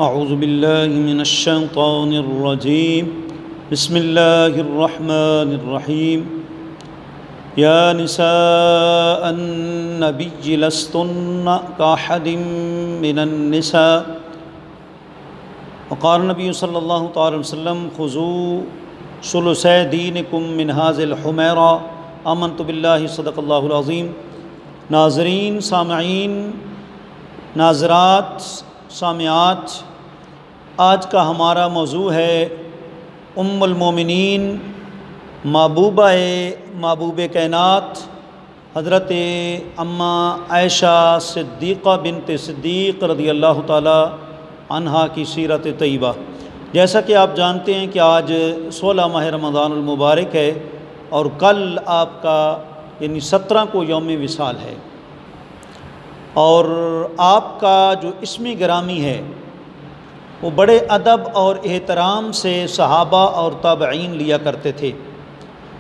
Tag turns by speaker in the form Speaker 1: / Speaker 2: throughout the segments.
Speaker 1: اعوذ باللہ من الشیطان الرجیم بسم اللہ الرحمن الرحیم یا نساء النبی لستن کاحد من النساء وقال النبی صلی اللہ تعالی وسلم خذوا ثلثی دینکم من هذه الحمیرہ آمنت باللہ صدق اللہ العظیم۔ ناظرین، سامعین، ناظرات، سامعات، آج کا ہمارا موضوع ہے ام المومنین محبوب کائنات حضرت اماں عائشہ صدیقہ بنت صدیق رضی اللہ تعالی عنہا کی سیرت طیبہ۔ جیسا کہ آپ جانتے ہیں کہ آج 16 ماہ رمضان المبارک ہے اور کل آپ کا یعنی 17 کو یوم وصال ہے، اور آپ کا جو اسم گرامی ہے وہ بڑے ادب اور احترام سے صحابہ اور تابعین لیا کرتے تھے۔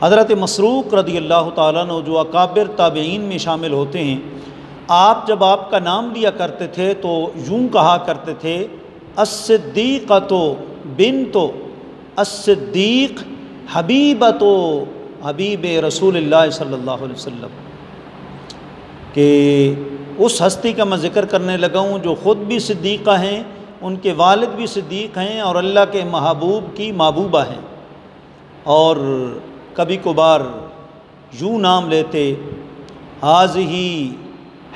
Speaker 1: حضرت مسروق رضی اللہ تعالیٰ عنہ جو اکابر تابعین میں شامل ہوتے ہیں، آپ جب آپ کا نام لیا کرتے تھے تو یوں کہا کرتے تھے الصدیقۃ بنت الصدیق حبیبۃ حبیب رسول اللہ صلی اللہ علیہ وسلم، کہ اس ہستی کا میں ذکر کرنے لگا ہوں جو خود بھی صدیقہ ہیں، ان کے والد بھی صدیق ہیں اور اللہ کے محبوب کی محبوبہ ہیں، اور کبھی کبھار یوں نام لیتے ہذہ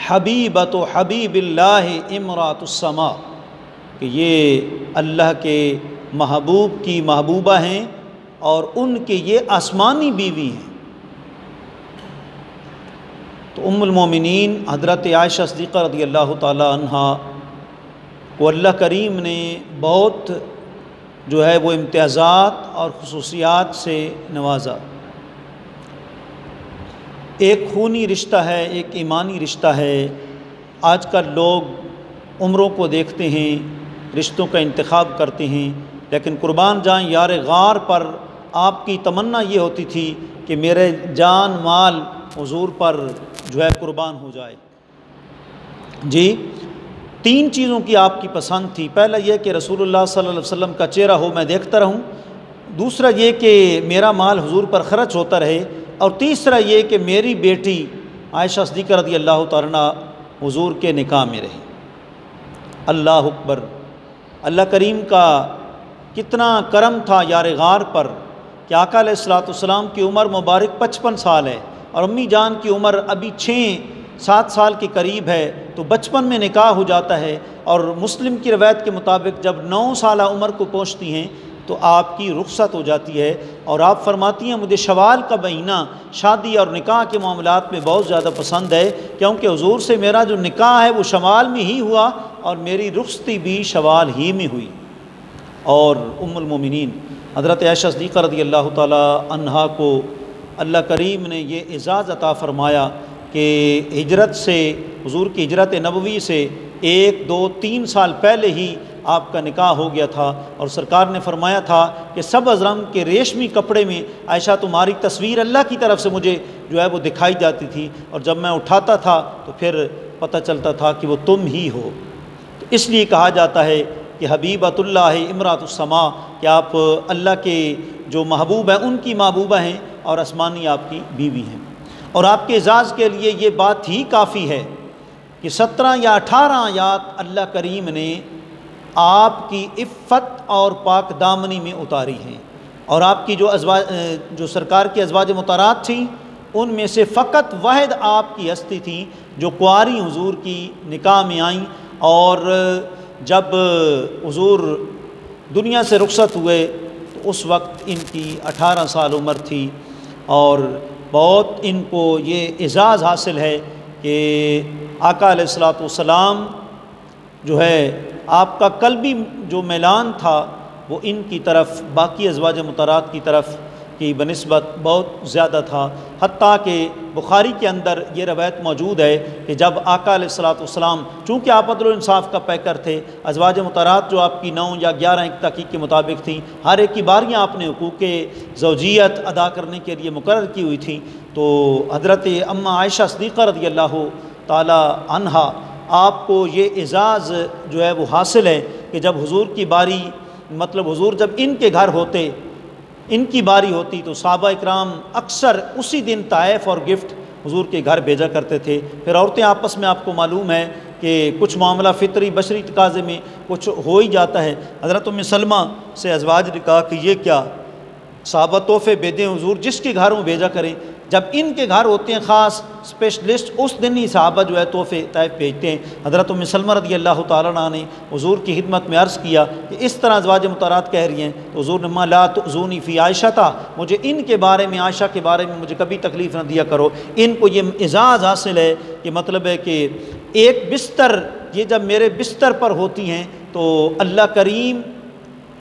Speaker 1: حبیبۃ حبیب اللہ امرأۃ السماء، کہ یہ اللہ کے محبوب کی محبوبہ ہیں اور ان کے یہ آسمانی بیوی ہیں۔ تو ام المومنین حضرت عائشہ صدیقہ رضی اللہ تعالی عنہا کو اللہ کریم نے بہت جو ہے وہ امتیازات اور خصوصیات سے نوازا۔ ایک خونی رشتہ ہے، ایک ایمانی رشتہ ہے۔ آج کل لوگ عمروں کو دیکھتے ہیں، رشتوں کا انتخاب کرتے ہیں، لیکن قربان جائیں یار غار پر آپ کی تمنا یہ ہوتی تھی کہ میرے جان مال حضور پر جو ہے قربان ہو جائے۔ جی، 3 چیزوں کی آپ کی پسند تھی۔ پہلا یہ کہ رسول اللہ صلی اللہ علیہ وسلم کا چہرہ ہو، میں دیکھتا رہوں۔ دوسرا یہ کہ میرا مال حضور پر خرچ ہوتا رہے، اور تیسرا یہ کہ میری بیٹی عائشہ صدیقہ رضی اللہ تعالیٰ عنہا حضور کے نکاح میں رہی۔ اللہ اکبر! اللہ کریم کا کتنا کرم تھا یار غار پر کہ آقا علیہ السلام کی عمر مبارک 55 سال ہے اور امی جان کی عمر ابھی 6-7 سال کے قریب ہے، تو بچپن میں نکاح ہو جاتا ہے، اور مسلم کی روایت کے مطابق جب 9 سالہ عمر کو پہنچتی ہیں تو آپ کی رخصت ہو جاتی ہے، اور آپ فرماتی ہیں مجھے شوال کا مہینہ شادی اور نکاح کے معاملات میں بہت زیادہ پسند ہے، کیونکہ حضور سے میرا جو نکاح ہے وہ شوال میں ہی ہوا اور میری رخصتی بھی شوال ہی میں ہوئی۔ اور ام المومنین حضرت عائشہ صدیقہ رضی اللہ تعالی عنہا کو اللہ کریم نے یہ اعزاز عطا فرمایا کہ ہجرت سے، حضور کی ہجرت نبوی سے 1-2-3 سال پہلے ہی آپ کا نکاح ہو گیا تھا، اور سرکار نے فرمایا تھا کہ سبز رنگ کے ریشمی کپڑے میں عائشہ تمہاری تصویر اللہ کی طرف سے مجھے جو ہے وہ دکھائی جاتی تھی، اور جب میں اٹھاتا تھا تو پھر پتہ چلتا تھا کہ وہ تم ہی ہو۔ تو اس لیے کہا جاتا ہے کہ حبیبۃ اللہ امرأۃ السماء، کہ آپ اللہ کے جو محبوب ہیں ان کی محبوبہ ہیں اور آسمانی آپ کی بیوی ہیں۔ اور آپ کے اعزاز کے لیے یہ بات ہی کافی ہے کہ 17 یا 18 آیات اللہ کریم نے آپ کی عفت اور پاک دامنی میں اتاری ہیں، اور آپ کی جو سرکار کی ازواج مطہرات تھیں ان میں سے فقط واحد آپ کی ہستی تھیں جو کنواری حضور کی نکاح میں آئیں، اور جب حضور دنیا سے رخصت ہوئے تو اس وقت ان کی 18 سال عمر تھی، اور بہت ان کو یہ اعزاز حاصل ہے کہ آقا علیہ السلام جو ہے آپ کا قلبی جو میلان تھا وہ ان کی طرف باقی ازواج مطہرات کی طرف کی بنسبت بہت زیادہ تھا، حتیٰ کہ بخاری کے اندر یہ روایت موجود ہے کہ جب آقا علیہ السلام چونکہ آپ عدل و انصاف کا پیکر تھے، ازواج مطہرات جو آپ کی 9 یا 11 ایک تحقیق کے مطابق تھیں، ہر ایک کی باریاں آپ نے حقوق زوجیت ادا کرنے کے لیے مقرر کی ہوئی تھیں، تو حضرت اماں عائشہ صدیقہ رضی اللہ تعالی عنہا آپ کو یہ اعزاز جو ہے وہ حاصل ہے کہ جب حضور کی باری مطلب حضور جب ان کے گھر ہوتے، ان کی باری ہوتی تو صحابہ اکرام اکثر اسی دن تحائف اور گفٹ حضور کے گھر بھیجا کرتے تھے۔ پھر عورتیں آپس میں آپ کو معلوم ہے کہ کچھ معاملہ فطری بشری تقاضے میں کچھ ہو ہی جاتا ہے۔ حضرت ام سلمہ سے ازواج نے کہا کہ یہ کیا، صحابہ تحفے بھیجیں حضور جس کے گھر وہ بھیجا کریں، جب ان کے گھر ہوتے ہیں خاص اسپیشلسٹ اس دن ہی صحابہ جو ہے تحفے طائف بھیجتے ہیں۔ حضرت ام سلمہ رضی اللہ تعالیٰ عنہ نے حضور کی خدمت میں عرض کیا کہ اس طرح ازواج مطہرات کہہ رہی ہیں تو حضور نے لا تؤذونی فی عائشہ تھا، مجھے ان کے بارے میں عائشہ کے بارے میں مجھے کبھی تکلیف نہ دیا کرو، ان کو یہ اعزاز حاصل ہے کہ مطلب ہے کہ ایک بستر یہ جب میرے بستر پر ہوتی ہیں تو اللہ کریم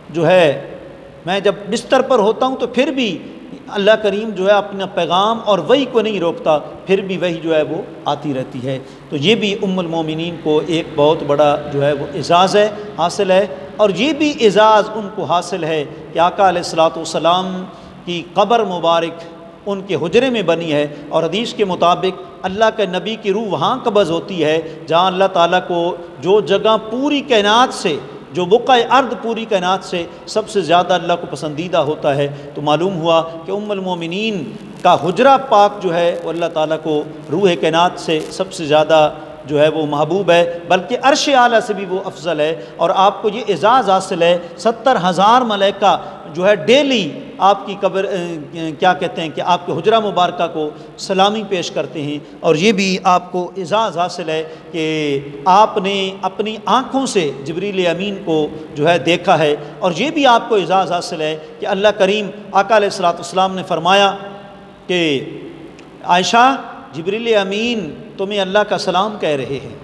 Speaker 1: جو ہے میں جب بستر پر ہوتا ہوں تو پھر بھی اللہ کریم جو ہے اپنا پیغام اور وحی کو نہیں روکتا، پھر بھی وحی جو ہے وہ آتی رہتی ہے۔ تو یہ بھی ام المومنین کو ایک بہت بڑا جو ہے وہ اعزاز ہے حاصل ہے، اور یہ بھی اعزاز ان کو حاصل ہے کہ آقا علیہ الصلوۃ والسلام کی قبر مبارک ان کے حجرے میں بنی ہے، اور حدیث کے مطابق اللہ کے نبی کی روح وہاں قبض ہوتی ہے جہاں اللہ تعالیٰ کو جو جگہ پوری کائنات سے جو بقعہ ارض پوری کائنات سے سب سے زیادہ اللہ کو پسندیدہ ہوتا ہے۔ تو معلوم ہوا کہ ام المومنین کا حجرہ پاک جو ہے وہ اللہ تعالیٰ کو روح کائنات سے سب سے زیادہ جو ہے وہ محبوب ہے، بلکہ عرش اعلیٰ سے بھی وہ افضل ہے، اور آپ کو یہ اعزاز حاصل ہے 70,000 ملائکہ جو ہے ڈیلی آپ کی قبر کیا کہتے ہیں کہ آپ کے حجرہ مبارکہ کو سلامی پیش کرتے ہیں، اور یہ بھی آپ کو اعزاز حاصل ہے کہ آپ نے اپنی آنکھوں سے جبریل امین کو جو ہے دیکھا ہے، اور یہ بھی آپ کو اعزاز حاصل ہے کہ اللہ کریم آقا علیہ الصلوۃ والسلام نے فرمایا کہ عائشہ جبریل امین تمہیں اللہ کا سلام کہہ رہے ہیں۔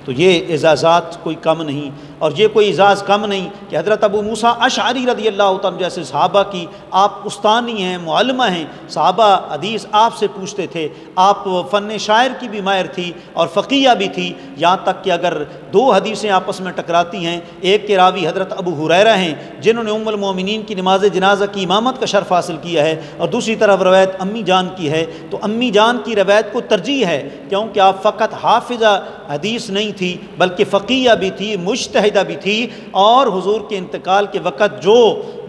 Speaker 1: تو یہ اعزازات کوئی کم نہیں، اور یہ کوئی اعزاز کم نہیں کہ حضرت ابو موسیٰ اشعری رضی اللہ تعالیٰ جیسے صحابہ کی آپ استانی ہیں، معلمہ ہیں، صحابہ حدیث آپ سے پوچھتے تھے، آپ فن شاعر کی بھی ماہر تھی اور فقیہ بھی تھی، یہاں تک کہ اگر دو حدیثیں آپس میں ٹکراتی ہیں، ایک کے راوی حضرت ابو ہریرہ ہیں جنہوں نے ام المومنین کی نماز جنازہ کی امامت کا شرف حاصل کیا ہے، اور دوسری طرف روایت امی جان کی ہے، تو امی جان کی روایت کو ترجیح ہے کیونکہ آپ فقط حافظہ حدیث نہیں تھی بلکہ فقیہ بھی تھی، مجتہدہ بھی تھی، اور حضور کے انتقال کے وقت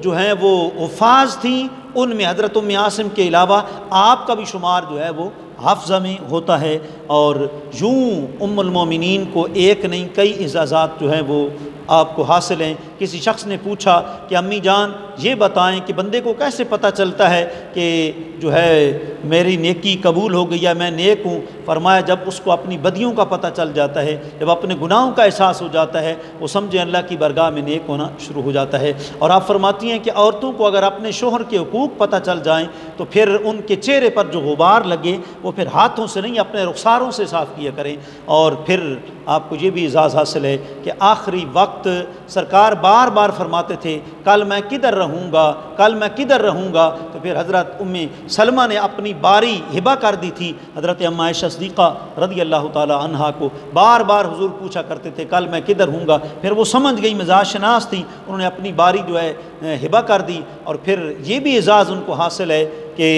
Speaker 1: جو ہیں وہ حفاظ تھیں ان میں حضرت ام عاصم کے علاوہ آپ کا بھی شمار جو ہے وہ حافظہ میں ہوتا ہے۔ اور یوں ام المومنین کو ایک نہیں کئی اعزازات جو ہیں وہ آپ کو حاصل ہیں۔ کسی شخص نے پوچھا کہ امی جان یہ بتائیں کہ بندے کو کیسے پتہ چلتا ہے کہ جو ہے میری نیکی قبول ہو گئی یا میں نیک ہوں؟ فرمایا جب اس کو اپنی بدیوں کا پتہ چل جاتا ہے، جب اپنے گناہوں کا احساس ہو جاتا ہے، وہ سمجھے اللہ کی بارگاہ میں نیک ہونا شروع ہو جاتا ہے۔ اور آپ فرماتی ہیں کہ عورتوں کو اگر اپنے شوہر کے حقوق پتہ چل جائیں تو پھر ان کے چہرے پر جو غبار لگے وہ پھر ہاتھوں سے نہیں اپنے رخساروں سے صاف کیا کریں۔ اور پھر آپ کو یہ بھی اعزاز حاصل ہے کہ آخری وقت سرکار بار بار فرماتے تھے کل میں کدھر رہوں گا، کل میں کدھر رہوں گا، تو پھر حضرت ام سلمہ نے اپنی باری ہبہ کر دی تھی حضرت ام عائشہ صدیقہ رضی اللہ تعالی عنہا کو، بار بار حضور پوچھا کرتے تھے کل میں کدھر ہوں گا، پھر وہ سمجھ گئی مزاج شناس تھی، انہوں نے اپنی باری جو ہے ہبہ کر دی۔ اور پھر یہ بھی اعزاز ان کو حاصل ہے کہ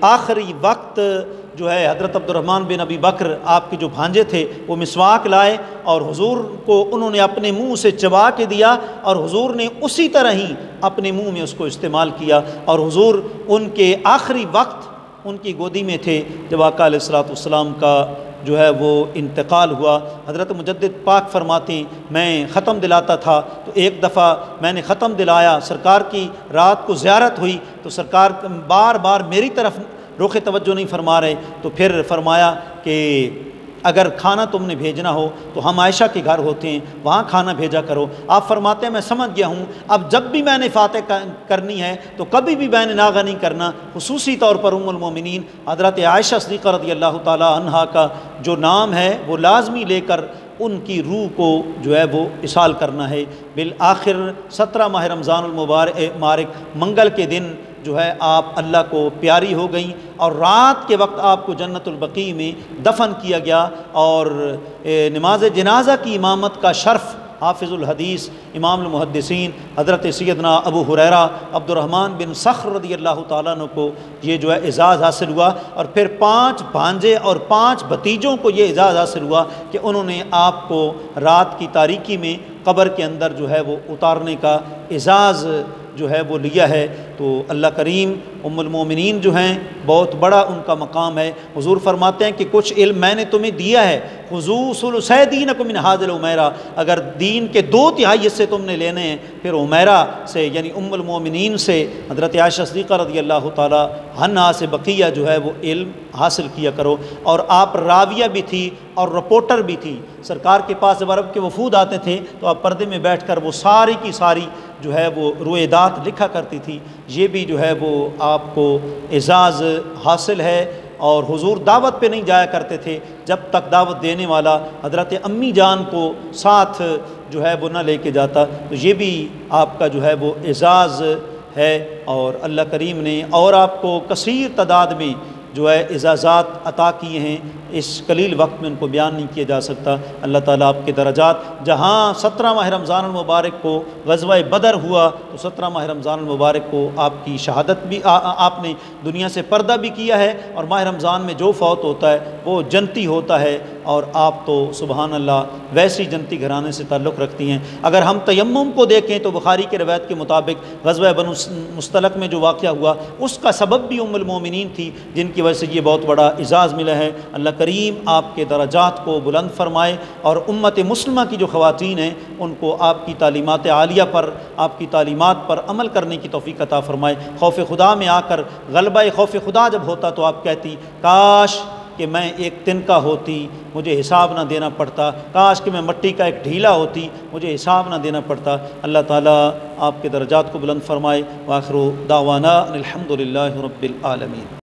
Speaker 1: آخری وقت جو ہے حضرت عبد الرحمن بن ابی بکر آپ کے جو بھانجے تھے وہ مسواک لائے اور حضور کو انہوں نے اپنے منہ سے چبا کے دیا، اور حضور نے اسی طرح ہی اپنے منہ میں اس کو استعمال کیا، اور حضور ان کے آخری وقت ان کی گودی میں تھے جب آقا علیہ الصلوۃ والسلام کا جو ہے وہ انتقال ہوا۔ حضرت مجدد پاک فرماتے ہیں میں ختم دلاتا تھا تو ایک دفعہ میں نے ختم دلایا، سرکار کی رات کو زیارت ہوئی تو سرکار بار بار میری طرف رخ توجہ نہیں فرما رہے، تو پھر فرمایا کہ اگر کھانا تم نے بھیجنا ہو تو ہم عائشہ کے گھر ہوتے ہیں وہاں کھانا بھیجا کرو۔ آپ فرماتے ہیں میں سمجھ گیا ہوں اب جب بھی میں نے فاتح کرنی ہے تو کبھی بھی میں نے ناغہ نہیں کرنا، خصوصی طور پر ام المومنین حضرت عائشہ صدیقہ رضی اللہ تعالی عنہا کا جو نام ہے وہ لازمی لے کر ان کی روح کو جو ہے وہ اصال کرنا ہے۔ بالآخر 17 ماہ رمضان المبارک منگل کے دن جو ہے آپ اللہ کو پیاری ہو گئیں، اور رات کے وقت آپ کو جنت البقیع میں دفن کیا گیا، اور نماز جنازہ کی امامت کا شرف حافظ الحدیث امام المحدثین حضرت سیدنا ابو ہریرہ عبد الرحمن بن صخر رضی اللہ تعالیٰ عنہ کو یہ جو ہے اعزاز حاصل ہوا، اور پھر 5 بھانجے اور 5 بھتیجوں کو یہ اعزاز حاصل ہوا کہ انہوں نے آپ کو رات کی تاریکی میں قبر کے اندر جو ہے وہ اتارنے کا اعزاز جو ہے وہ لیا ہے۔ تو اللہ کریم ام المومنین جو ہیں بہت بڑا ان کا مقام ہے۔ حضور فرماتے ہیں کہ کچھ علم میں نے تمہیں دیا ہے، خذوا ثلثی دینکم من ھذا العمیرہ، اگر دین کے 2/3 حصے تم نے لینے ہیں پھر عمیرہ سے یعنی ام المومنین سے حضرت عائشہ صدیقہ رضی اللہ تعالی عنہا سے بقیہ جو ہے وہ علم حاصل کیا کرو۔ اور آپ راویہ بھی تھی اور رپورٹر بھی تھی، سرکار کے پاس جب عرب کے وفود آتے تھے تو آپ پردے میں بیٹھ کر وہ ساری کی ساری جو ہے وہ روایات لکھا کرتی تھی۔ یہ بھی جو ہے وہ آپ کو اعزاز حاصل ہے۔ اور حضور دعوت پہ نہیں جایا کرتے تھے جب تک دعوت دینے والا حضرت امی جان کو ساتھ جو ہے وہ نہ لے کے جاتا، تو یہ بھی آپ کا جو ہے وہ اعزاز ہے۔ اور اللہ کریم نے اور آپ کو کثیر تعداد میں جو ہے اعزازات عطا کیے ہیں، اس قلیل وقت میں ان کو بیان نہیں کیا جا سکتا۔ اللہ تعالیٰ آپ کے درجات، جہاں 17 ماہ رمضان المبارک کو غزوہ بدر ہوا تو 17 ماہ رمضان المبارک کو آپ کی شہادت بھی آپ نے دنیا سے پردہ بھی کیا ہے، اور ماہ رمضان میں جو فوت ہوتا ہے وہ جنتی ہوتا ہے، اور آپ تو سبحان اللہ ویسی جنتی گھرانے سے تعلق رکھتی ہیں۔ اگر ہم تیمم کو دیکھیں تو بخاری کے روایت کے مطابق غزوہ بنو مستلق میں جو واقعہ ہوا اس کا سبب بھی ام المومنین تھی، جن کی وجہ سے یہ بہت بڑا اعزاز ملا ہے۔ اللہ کریم آپ کے درجات کو بلند فرمائے، اور امت مسلمہ کی جو خواتین ہیں ان کو آپ کی تعلیمات عالیہ پر، آپ کی تعلیمات پر عمل کرنے کی توفیق عطا فرمائے۔ خوف خدا میں آ کر غلبہ خوف خدا جب ہوتا تو آپ کہتی کاش کہ میں ایک تنکا ہوتی، مجھے حساب نہ دینا پڑتا، کاش کہ میں مٹی کا ایک ڈھیلا ہوتی، مجھے حساب نہ دینا پڑتا۔ اللہ تعالیٰ آپ کے درجات کو بلند فرمائے۔ وآخر دعوانا الحمد للہ رب العالمین۔